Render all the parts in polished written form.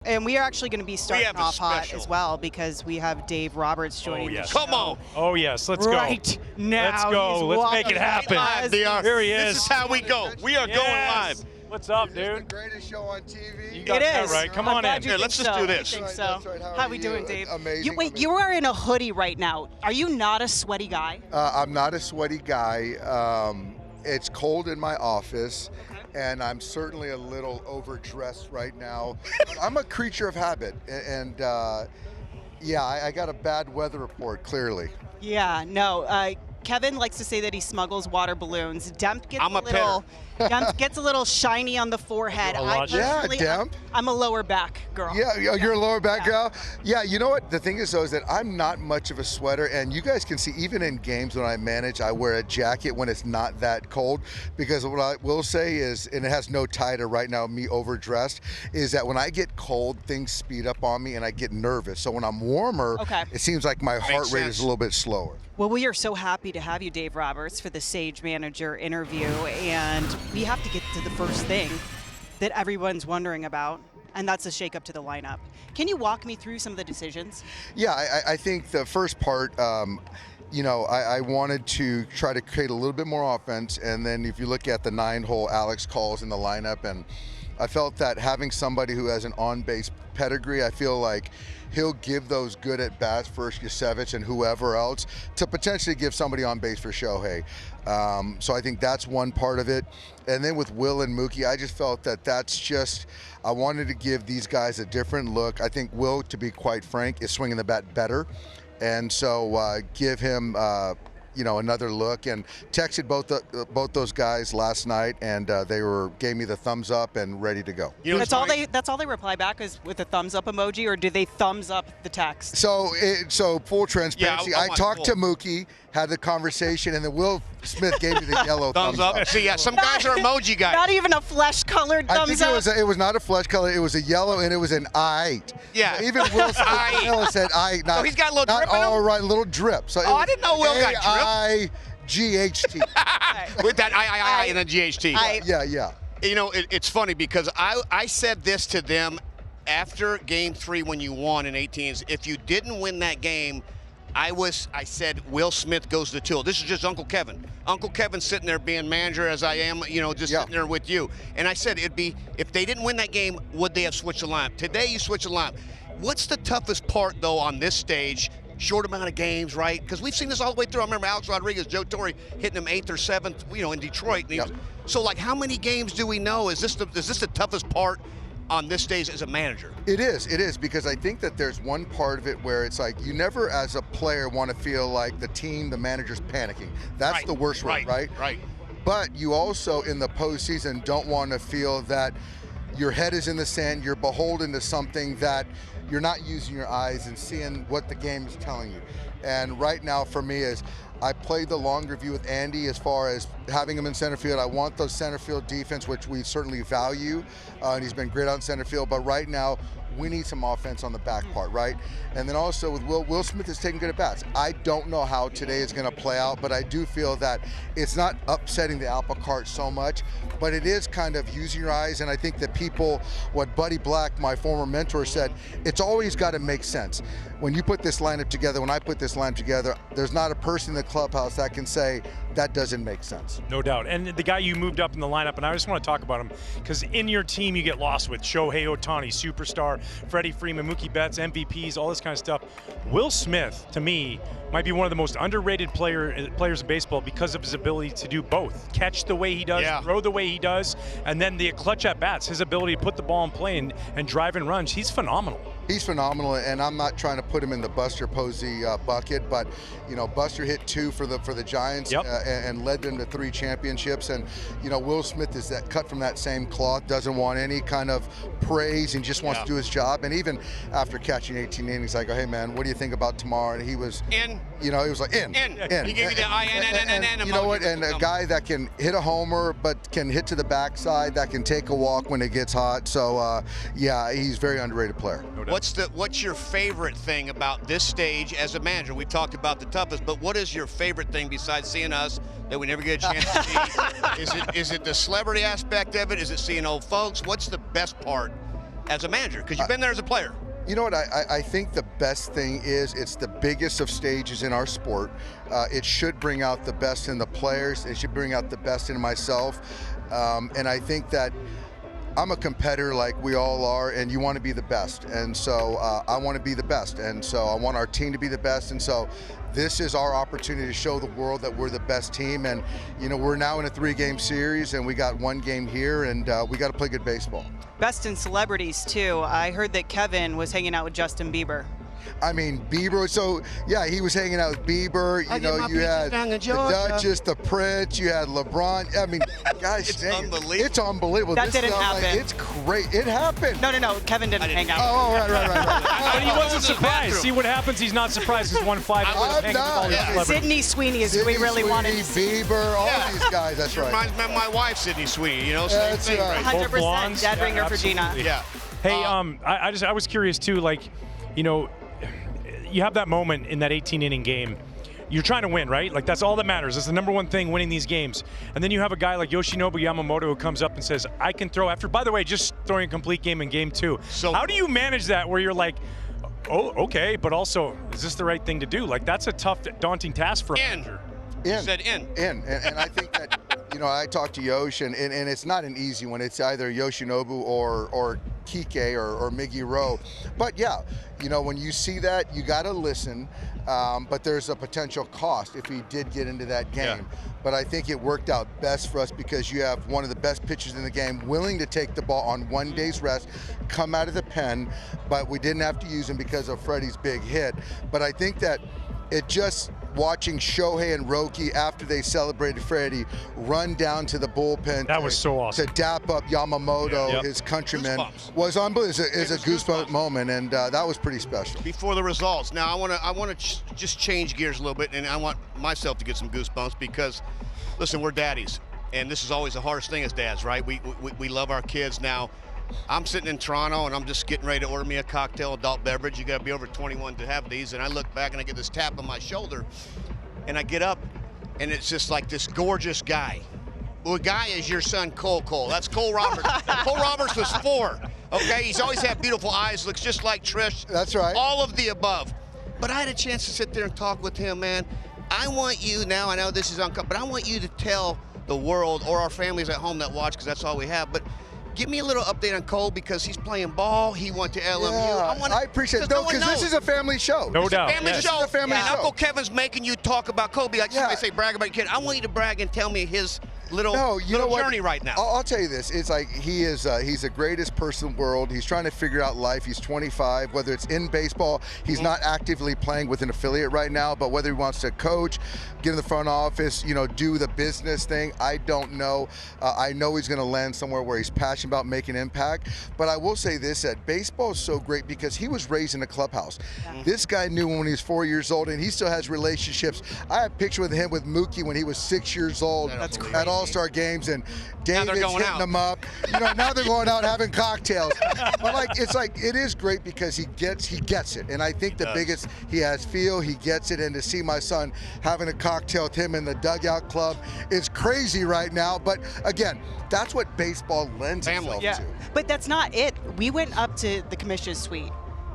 And we are actually going to be starting have a off hot special. as well because we have Dave Roberts joining yes. the show. Come on. Oh, yes. Let's go. Right now. Let's go. He's Let's make walking it happen. as Here he is. This is how we go. We are going live. What's up, It's dude? the greatest show on TV. You got It that is. right. Come I'm on glad in. you Here, think let's just so. do this. I think That's so. right, that's right. How How are we you? doing, Dave? Amazing, Wait, amazing. you are in a hoodie right now. Are you not a sweaty guy? I'm not a sweaty guy. It's cold in my office, and I'm certainly a little overdressed right now. I'm a creature of habit, and yeah, I got a bad weather report, clearly. Yeah, no. Kevin likes to say that he smuggles water balloons. Demp gets I'm a Demp gets a little shiny on the forehead. A I lot. Yeah, personally, Demp. I'm a lower back girl. Yeah, you're a lower back Yeah. girl. Yeah, you know what? The thing is, though, is that I'm not much of a sweater, and you guys can see, even in games when I manage, I wear a jacket when it's not that cold, because what I will say is, and it has no tie to right now me overdressed, is that when I get cold, things speed up on me, and I get nervous. So when I'm warmer, Okay. it seems like my heart rate sense. is a little bit slower. Well, we are so happy to have you, Dave Roberts, for the Sage Manager interview, and we have to get to the first thing that everyone's wondering about, and that's a shakeup to the lineup. Can you walk me through some of the decisions? Yeah, I think the first part, you know, I wanted to try to create a little bit more offense, and then if you look at the 9-hole Alex calls in the lineup, and I felt that having somebody who has an on-base pedigree, I feel like he'll give those good at-bats for Yasevich and whoever else to potentially give somebody on base for Shohei. So I think that's one part of it. And then with Will and Mookie, I just felt that that's just, I wanted to give these guys a different look. I think Will, to be quite frank, is swinging the bat better. And so give him, you know, another look, and texted both those guys last night, and they gave me the thumbs up and ready to go. You know, That's it's all funny. they reply back is with a thumbs up emoji, or do they thumbs up the text? So full transparency, I I want talked to full. Mookie, had the conversation, and then Will Smith gave me the yellow Thumbs up. See, yeah, some guys are emoji guys. Not even a flesh-colored I thumbs think up. it was not a flesh color, it was a yellow, and it was an I. Yeah. Even Will Smith said I. Not, So he's got a little not drip in him? all right, little drip. So Oh, I didn't know Will got drip. I-G-H-T. With that I and a GHT. Yeah. You know, it's funny because I said this to them after Game 3 when you won in 18. If you didn't win that game, I said Will Smith goes to Till. This is just Uncle Kevin. Uncle Kevin sitting there being manager as I am, you know, just sitting there with you. And I said it'd be, if they didn't win that game, would they have switched the lineup? Today you switch the lineup. What's the toughest part, though, on this stage? Short amount of games, right? Because we've seen this all the way through. I remember Alex Rodriguez, Joe Torre hitting him 8th or 7th, you know, in Detroit. And he was, so, like, how many games do we know? Is this the toughest part on this stage as a manager? It is, because I think that there's one part of it where it's like you never, as a player, want to feel like the team, the manager's panicking. That's Right, the worst one, right? Right. But you also, in the postseason, don't want to feel that your head is in the sand, you're beholden to something that you're not using your eyes and seeing what the game is telling you. And right now for me is, I played the longer view with Andy as far as having him in center field. I want those center field defense, which we certainly value, and he's been great on center field. But right now, we need some offense on the back part, right? And then also with Will Smith is taking good at bats. I don't know how today is going to play out, but I do feel that it's not upsetting the apple cart so much, but it is kind of using your eyes. And I think that people, what Buddy Black, my former mentor, said, it's always got to make sense. When you put this lineup together, when I put this lineup together, there's not a person in the clubhouse that can say that doesn't make sense. No doubt. And the guy you moved up in the lineup, and I just want to talk about him because in your team you get lost with Shohei Ohtani, superstar, Freddie Freeman, Mookie Betts, MVPs, all this kind of stuff. Will Smith, to me, might be one of the most underrated players in baseball because of his ability to do both. Catch the way he does, throw the way he does, and then the clutch at bats, his ability to put the ball in play and drive in runs. He's phenomenal. He's phenomenal, and I'm not trying to put him in the Buster Posey bucket, but you know, Buster hit 2 for the Giants and led them to 3 championships. And you know, Will Smith is that cut from that same cloth, doesn't want any kind of praise and just wants to do his job. And even after catching 18 innings, I go, hey man, what do you think about tomorrow? And he was in. You know, he was like in. He gave you the I-N-N-N-N-N. You know what? And a guy that can hit a homer, but can hit to the backside, that can take a walk when it gets hot. So yeah, he's a very underrated player. No doubt. What's your favorite thing about this stage as a manager? We talked about the toughest, but what is your favorite thing besides seeing us that we never get a chance to see? Is it the celebrity aspect of it? Is it seeing old folks? What's the best part as a manager? Because you've been there as a player. You know what, I think the best thing is it's the biggest of stages in our sport. It should bring out the best in the players. It should bring out the best in myself. And I think that I'm a competitor like we all are, and you want to be the best. And so I want to be the best. And so I want our team to be the best. And so this is our opportunity to show the world that we're the best team. And, you know, we're now in a 3-game series, and we got 1 game here, and we got to play good baseball. Best in celebrities, too. I heard that Kevin was hanging out with Justin Bieber. I mean, Bieber, so yeah, he was hanging out with Bieber. You know, you had the Duchess, the Prince, you had LeBron. I mean, guys, It's unbelievable. It's unbelievable. That didn't happen. It's great. It happened. No, Kevin didn't hang out. Oh, right. But he wasn't surprised. See what happens? He's not surprised. He's won 5. I'm not. Sydney Sweeney is who we really wanted to see. Bieber, all these guys. That's right. Reminds me of my wife, Sydney Sweeney. You know, same That's thing, right. right? 100% blondes? dead Yeah, ringer for Gina. absolutely. Yeah. Hey, I was curious too. Like, you know, you have that moment in that 18-inning game. You're trying to win, right? Like, that's all that matters. That's the number one thing, winning these games. And then you have a guy like Yoshinobu Yamamoto who comes up and says, I can throw after, by the way, just throwing a complete game in game 2. So how do you manage that where you're like, oh, okay, but also, is this the right thing to do? Like, that's a tough, daunting task for a manager. You said in. And I think that, you know, I talked to Yosh, and it's not an easy one. It's either Yoshinobu or Kike or Miggy Rowe. But yeah, you know, when you see that, you got to listen. But there's a potential cost if we did get into that game. Yeah. But I think it worked out best for us because you have one of the best pitchers in the game willing to take the ball on 1 day's rest, come out of the pen, but we didn't have to use him because of Freddie's big hit. But I think that it just, watching Shohei and Roki after they celebrated Freddie run down to the bullpen. That was so awesome. To dap up Yamamoto, his countryman, Goosebumps. was unbelievable. It's a goosebumps. goosebump moment, and that was pretty special. Before the results, now I want to just change gears a little bit, and I want myself to get some goosebumps because, listen, we're daddies, and this is always the hardest thing as dads, right? We love our kids. Now, I'm sitting in Toronto, and I'm just getting ready to order me a cocktail, adult beverage. You got to be over 21 to have these. And I look back, and I get this tap on my shoulder, and I get up, and it's just like this gorgeous guy. Well, the guy is your son, Cole. That's Cole Roberts. Cole Roberts was 4, okay? He's always had beautiful eyes, looks just like Trish. That's right. All of the above. But I had a chance to sit there and talk with him, man. I want you now, I know this is uncut, but I want you to tell the world or our families at home that watch, because that's all we have, but give me a little update on Cole because he's playing ball. He went to LMU. Yeah, I appreciate it. No, because this is a family show. No doubt. Family Yes. show. This is a family and show. Uncle Kevin's making you talk about Kobe. Like somebody say, brag about your kid. I want you to brag and tell me his little journey right now. I'll tell you this. It's like he's the greatest person in the world. He's trying to figure out life. He's 25. Whether it's in baseball, he's not actively playing with an affiliate right now, but whether he wants to coach, get in the front office, you know, do the business thing, I don't know. I know he's going to land somewhere where he's passionate about making impact. But I will say this, that baseball is so great because he was raised in a clubhouse. Yeah. This guy knew when he was 4 years old, and he still has relationships. I have a picture with him with Mookie when he was 6 years old. That's crazy. At All-Star games, and David's hitting out. them up. You know, now they're going out having cocktails. But it is great because he gets it. And I think the biggest, he has feel, he gets it, and to see my son having a cocktail with him in the dugout club is crazy right now. But again, that's what baseball lends itself to. But that's not it. We went up to the commissioner's suite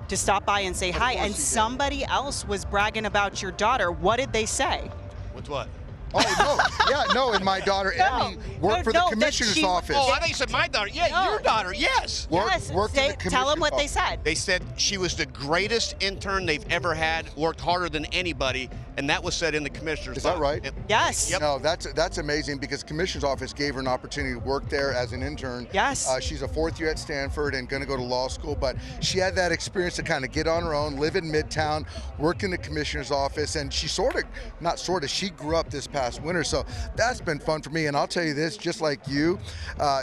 to stop by and say hi, and somebody else was bragging about your daughter. What did they say? With what? Oh, no, and my daughter Emmy worked for the commissioner's office. Oh, I thought you said my daughter. Yeah, your daughter, yes. Tell them what they said. They said she was the greatest intern they've ever had, worked harder than anybody, and that was said in the commissioner's office. Is that right? Yes. Yep. No, that's amazing because commissioner's office gave her an opportunity to work there as an intern. Yes. She's a 4th year at Stanford and going to go to law school, but she had that experience to kind of get on her own, live in Midtown, work in the commissioner's office, and she she grew up this past winter, so that's been fun for me. And I'll tell you this, just like you,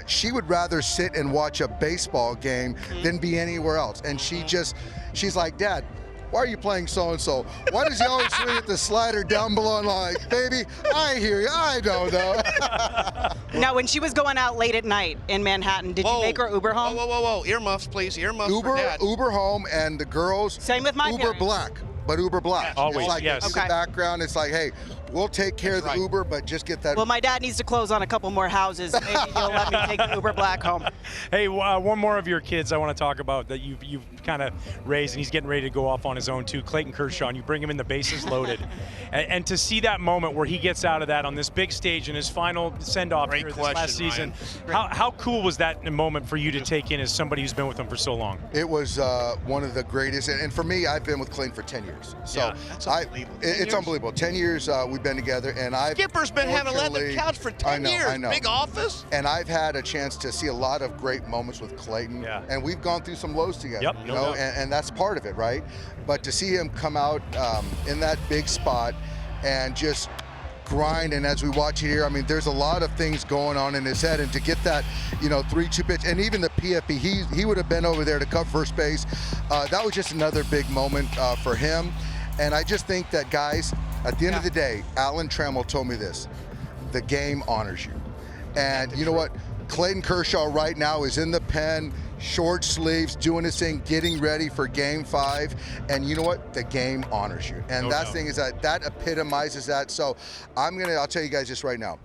she would rather sit and watch a baseball game than be anywhere else. And she's like, Dad, why are you playing so-and-so? Why does he always swing at the slider down below? And I'm like, baby, I hear you. I don't know. Now, when she was going out late at night in Manhattan, did you make her Uber home? Whoa. Earmuffs, please. Earmuffs for Dad. Uber home, and the girls. Same with my Uber parents. Black. But Uber Black. Always, it's like yes. in the background, it's like, hey, we'll take care of the Uber, but just get that. Well, my dad needs to close on a couple more houses. Maybe he'll let me take the Uber black home. Hey, one more of your kids I want to talk about that you've kind of raised, and he's getting ready to go off on his own too. Clayton Kershaw, and you bring him in the bases loaded, and to see that moment where he gets out of that on this big stage in his final send-off here this last season, how cool was that moment for you to take in as somebody who's been with him for so long? It was one of the greatest, and for me, I've been with Clayton for 10 years. So that's unbelievable. It's unbelievable. 10 years we've been together, and Skipper's been having led the couch for 10 years. I know. Big office. And I've had a chance to see a lot of great moments with Clayton, and we've gone through some lows together. You know, and that's part of it, right? But to see him come out in that big spot and just grind, and as we watch it here, I mean, there's a lot of things going on in his head, and to get that, 3-2 pitch, and even the PFP, he would have been over there to cover first base. That was just another big moment for him. And I just think that, guys, at the end of the day, Alan Trammell told me this: the game honors you. And you know what? Clayton Kershaw right now is in the pen, short sleeves, doing his thing, getting ready for Game 5. And you know what? The game honors you. And that thing is that epitomizes that. So I'll tell you guys this right now.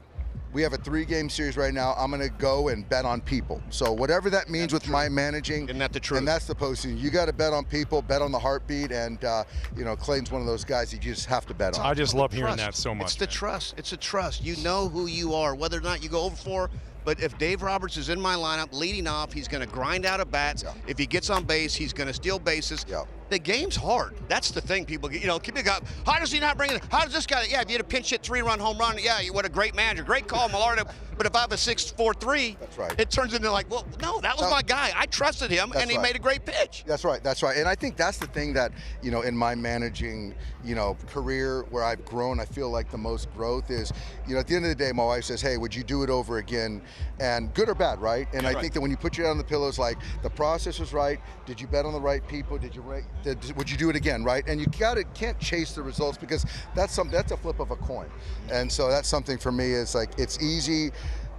We have a 3-game series right now. I'm going to go and bet on people. So whatever that means with my managing, isn't that the truth? And that's the postseason. You got to bet on people, bet on the heartbeat, and Clayton's one of those guys that you just have to bet on. I just love hearing that so much. It's the trust. It's a trust. You know who you are, whether or not you go over 4. But if Dave Roberts is in my lineup leading off, he's going to grind out at bats. If he gets on base, he's going to steal bases. The game's hard. That's the thing people get. People go, how does he not bring it? How does this guy? Yeah, if you had a pinch hit 3-run home run, what a great manager. Great call, Millard. But if I have a 6-4-3, that's right. It turns into like, well, no, that was my guy. I trusted him, and he made a great pitch. That's right. And I think that's the thing that, in my managing, career where I've grown, I feel like the most growth is, at the end of the day, my wife says, hey, would you do it over again? And good or bad, right? And I think that when you put your head on the pillows, like, the process was right. Did you bet on the right people? Would you do it again, right? And you can't chase the results, because that's a flip of a coin. And so that's something for me is like, it's easy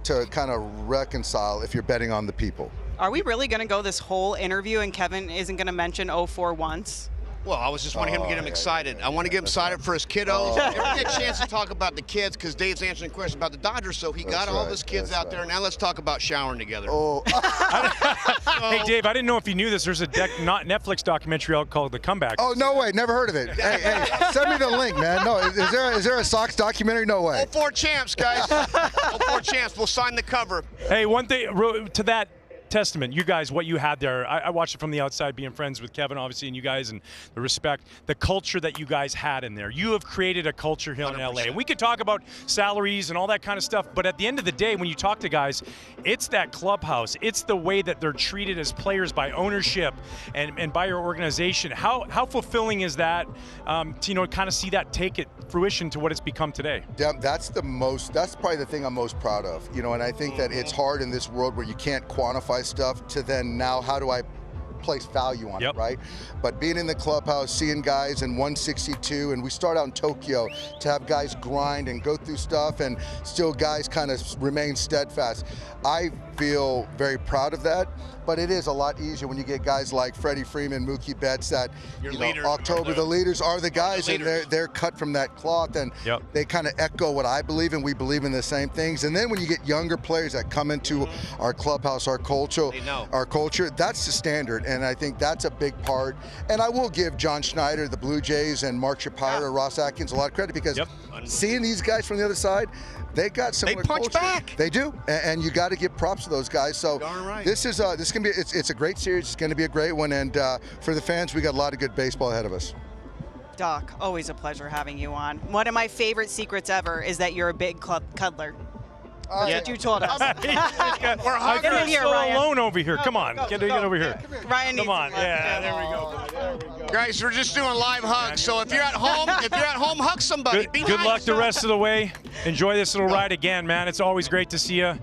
to kind of reconcile if you're betting on the people. Are we really going to go this whole interview and Kevin isn't going to mention 0-4 once? Well, I was just wanting him to get him excited. I want to get him excited for his kiddos. Never get a chance to talk about the kids because Dave's answering questions about the Dodgers, so he got all of his kids out there. Now let's talk about showering together. Hey, Dave, I didn't know if you knew this. There's a Netflix documentary out called The Comeback. Oh, no way. Never heard of it. Hey, send me the link, man. No, is there a Sox documentary? No way. 0-4 champs, guys. 0-4 champs. We'll sign the cover. Hey, one thing to that testament, you guys, what you had there, I watched it from the outside, being friends with Kevin, obviously, and you guys, and the respect, the culture that you guys had in there. You have created a culture here 100%. In LA. And we could talk about salaries and all that kind of stuff, but at the end of the day, when you talk to guys, it's that clubhouse. It's the way that they're treated as players by ownership and by your organization. How fulfilling is that to kind of see that take it fruition to what it's become today? Yeah, that's probably the thing I'm most proud of. And I think that it's hard in this world where you can't quantify stuff to then now how do I place value on it, right? But being in the clubhouse, seeing guys in 162, and we start out in Tokyo to have guys grind and go through stuff and still guys kind of remain steadfast. I feel very proud of that, but it is a lot easier when you get guys like Freddie Freeman, Mookie Betts, that October, the leaders are the guys, and they're cut from that cloth, and they kind of echo what I believe, and we believe in the same things. And then when you get younger players that come into our clubhouse, our culture, that's the standard, and I think that's a big part. And I will give John Schneider, the Blue Jays, and Mark Shapiro, Ross Atkins a lot of credit, because seeing these guys from the other side, they got similar culture. They punch back. They do, and you got to give props to those guys. So this can be it's a great series. It's going to be a great one, and for the fans, we got a lot of good baseball ahead of us. Doc, always a pleasure having you on. One of my favorite secrets ever is that you're a big club cuddler. You told us. We're alone over here. Come on, get over here. Ryan, come on. Yeah, there we go. Guys, we're just doing live hugs. So if you're at home, hug somebody. Good luck the rest of the way. Enjoy this little ride again, man. It's always great to see you.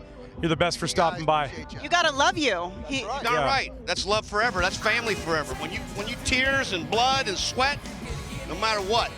You're the best for stopping by. You gotta love you. Right. That's love forever. That's family forever. When you tears and blood and sweat, no matter what.